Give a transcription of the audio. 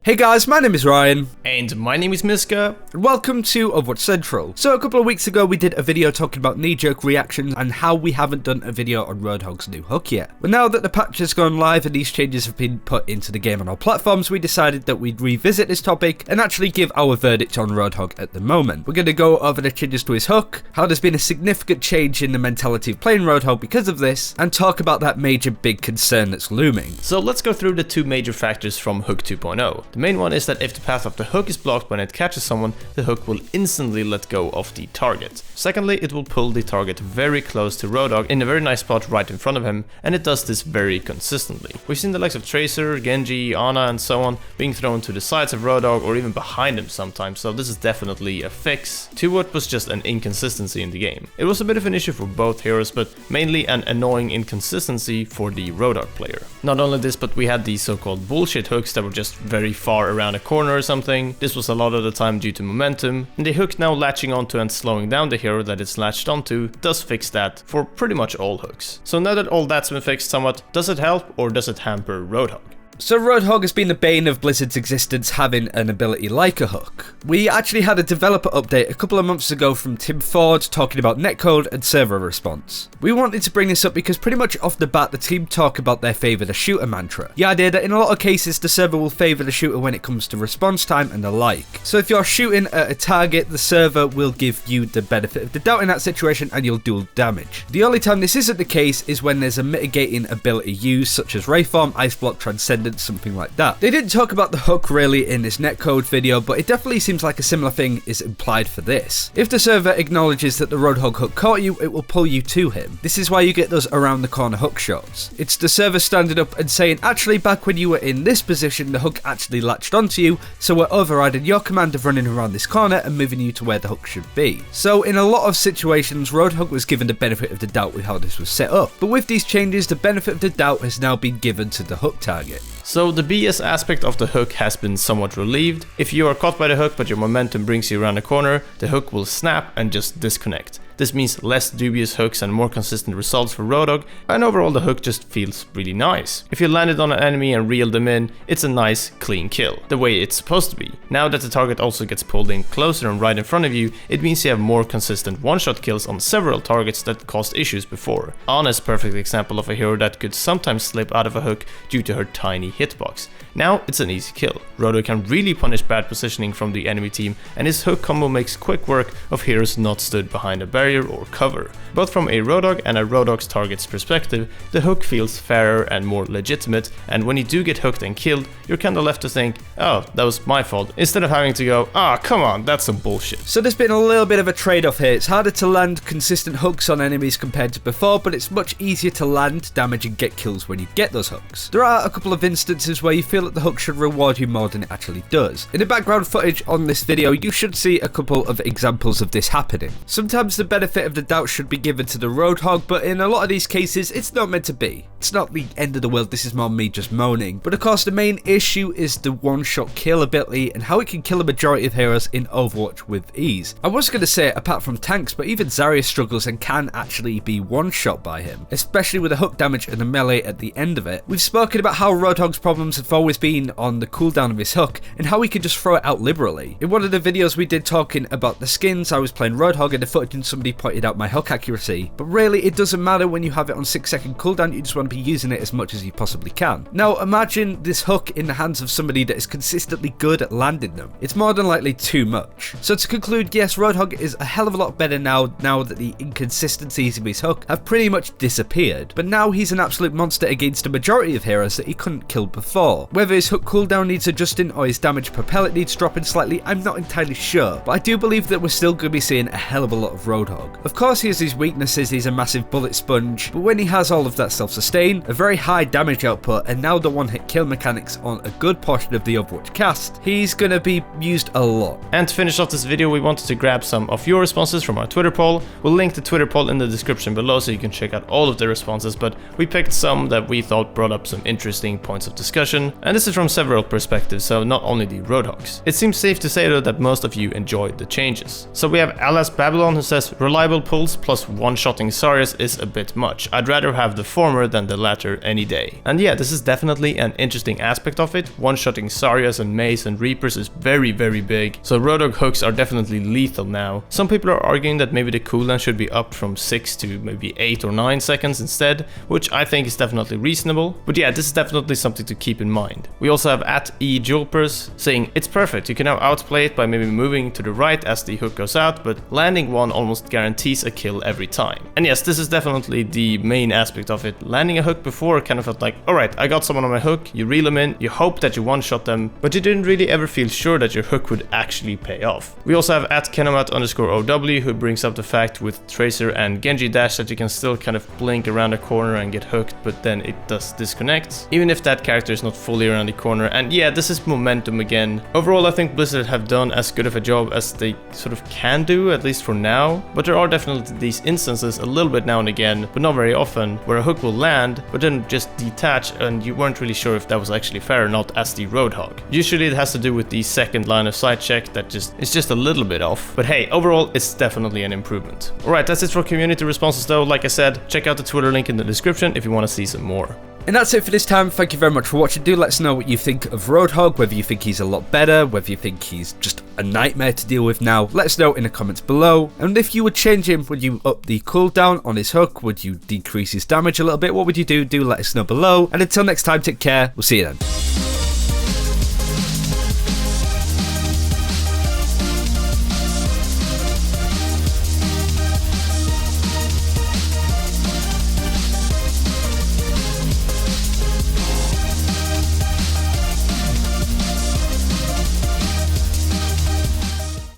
Hey guys, my name is Ryan. And my name is Miska. And welcome to Overwatch Central. So a couple of weeks ago we did a video talking about knee-jerk reactions and how we haven't done a video on Roadhog's new hook yet. But now that the patch has gone live and these changes have been put into the game on all platforms, we decided that we'd revisit this topic and actually give our verdict on Roadhog at the moment. We're going to go over the changes to his hook, how there's been a significant change in the mentality of playing Roadhog because of this, and talk about that major big concern that's looming. So let's go through the two major factors from Hook 2.0. The main one is that if the path of the hook is blocked when it catches someone, the hook will instantly let go of the target. Secondly, it will pull the target very close to Roadhog in a very nice spot right in front of him, and it does this very consistently. We've seen the likes of Tracer, Genji, Ana and so on being thrown to the sides of Roadhog or even behind him sometimes, so this is definitely a fix to what was just an inconsistency in the game. It was a bit of an issue for both heroes, but mainly an annoying inconsistency for the Roadhog player. Not only this, but we had these so-called bullshit hooks that were just very far around a corner or something. This was a lot of the time due to momentum, and the hook now latching onto and slowing down the hero that it's latched onto does fix that for pretty much all hooks. So now that all that's been fixed somewhat, does it help or does it hamper Roadhog? So Roadhog has been the bane of Blizzard's existence, having an ability like a hook. We actually had a developer update a couple of months ago from Tim Ford talking about netcode and server response. We wanted to bring this up because pretty much off the bat the team talk about their favour the shooter mantra. The idea that in a lot of cases the server will favour the shooter when it comes to response time and the like. So if you're shooting at a target, the server will give you the benefit of the doubt in that situation and you'll do damage. The only time this isn't the case is when there's a mitigating ability used, such as Rayform, Ice Block, Transcendence, something like that. They didn't talk about the hook really in this netcode video, but it definitely seems like a similar thing is implied for this. If the server acknowledges that the Roadhog hook caught you, it will pull you to him. This is why you get those around the corner hook shots. It's the server standing up and saying, actually back when you were in this position, the hook actually latched onto you, so we're overriding your command of running around this corner and moving you to where the hook should be. So in a lot of situations, Roadhog was given the benefit of the doubt with how this was set up. But with these changes, the benefit of the doubt has now been given to the hook target. So the BS aspect of the hook has been somewhat relieved. If you are caught by the hook but your momentum brings you around a corner, the hook will snap and just disconnect. This means less dubious hooks and more consistent results for Roadhog, and overall the hook just feels really nice. If you landed on an enemy and reeled them in, it's a nice, clean kill, the way it's supposed to be. Now that the target also gets pulled in closer and right in front of you, it means you have more consistent one-shot kills on several targets that caused issues before. Ana is a perfect example of a hero that could sometimes slip out of a hook due to her tiny hitbox. Now it's an easy kill. Roadhog can really punish bad positioning from the enemy team, and his hook combo makes quick work of heroes not stood behind a barrier or cover. Both from a Roadhog and a Roadhog's target's perspective, the hook feels fairer and more legitimate, and when you do get hooked and killed, you're kinda left to think, oh, that was my fault, instead of having to go, come on, that's some bullshit. So there's been a little bit of a trade-off here. It's harder to land consistent hooks on enemies compared to before, but it's much easier to land, damage and get kills when you get those hooks. There are a couple of instances where you feel that the hook should reward you more than it actually does. In the background footage on this video, you should see a couple of examples of this happening. Sometimes the benefit of the doubt should be given to the Roadhog, but in a lot of these cases, it's not meant to be. It's not the end of the world, this is more me just moaning. But of course, the main issue is the one-shot kill ability and how it can kill a majority of heroes in Overwatch with ease. I was going to say, apart from tanks, but even Zarya struggles and can actually be one-shot by him, especially with the hook damage and the melee at the end of it. We've spoken about how Roadhog's problems have always been on the cooldown of his hook and how he can just throw it out liberally. In one of the videos we did talking about the skins, I was playing Roadhog and the footage and somebody pointed out my hook accuracy, but really it doesn't matter when you have it on 6-second cooldown, you just want to be using it as much as you possibly can. Now imagine this hook in the hands of somebody that is consistently good at landing them. It's more than likely too much. So to conclude, yes, Roadhog is a hell of a lot better now that the inconsistencies of his hook have pretty much disappeared, but now he's an absolute monster against a majority of heroes that he couldn't kill before. Whether his hook cooldown needs adjusting or his damage per pellet needs dropping slightly, I'm not entirely sure, but I do believe that we're still going to be seeing a hell of a lot of Roadhog. Of course he has his weaknesses, he's a massive bullet sponge, but when he has all of that self-sustain, a very high damage output, and now the one-hit kill mechanics on a good portion of the Overwatch cast, he's going to be used a lot. And to finish off this video, we wanted to grab some of your responses from our Twitter poll. We'll link the Twitter poll in the description below so you can check out all of the responses, but we picked some that we thought brought up some interesting points of discussion, and this is from several perspectives, so not only the Roadhogs. It seems safe to say though that most of you enjoyed the changes. So we have Alas Babylon who says, reliable pulls plus one-shotting Saryas is a bit much. I'd rather have the former than the latter any day. And yeah, this is definitely an interesting aspect of it. One-shotting Saryas and Maze and Reapers is very big, so Roadhog hooks are definitely lethal now. Some people are arguing that maybe the cooldown should be upped from 6 to maybe 8 or 9 seconds instead, which I think is definitely reasonable. But yeah, this is definitely something to keep in mind. We also have at @eJulpers saying it's perfect, you can now outplay it by maybe moving to the right as the hook goes out, but landing one almost guarantees a kill every time. And yes, this is definitely the main aspect of it. Landing a hook before kind of felt like, alright, I got someone on my hook, you reel them in, you hope that you one-shot them, but you didn't really ever feel sure that your hook would actually pay off. We also have at @Kenomat_OW who brings up the fact with Tracer and Genji Dash that you can still kind of blink around a corner and get hooked, but then it does disconnect, even if that character is not fully around the corner. And yeah, this is momentum again. Overall, I think Blizzard have done as good of a job as they sort of can do, at least for now, but there are definitely these instances a little bit now and again, but not very often, where a hook will land, but then just detach and you weren't really sure if that was actually fair or not as the Roadhog. Usually it has to do with the second line of sight check that is just a little bit off, but hey, overall it's definitely an improvement. Alright, that's it for community responses though. Like I said, check out the Twitter link in the description if you want to see some more. And that's it for this time. Thank you very much for watching. Do let us know what you think of Roadhog, whether you think he's a lot better, whether you think he's just a nightmare to deal with now. Let us know in the comments below. And if you would change him, would you up the cooldown on his hook? Would you decrease his damage a little bit? What would you do? Do let us know below. And until next time, take care. We'll see you then.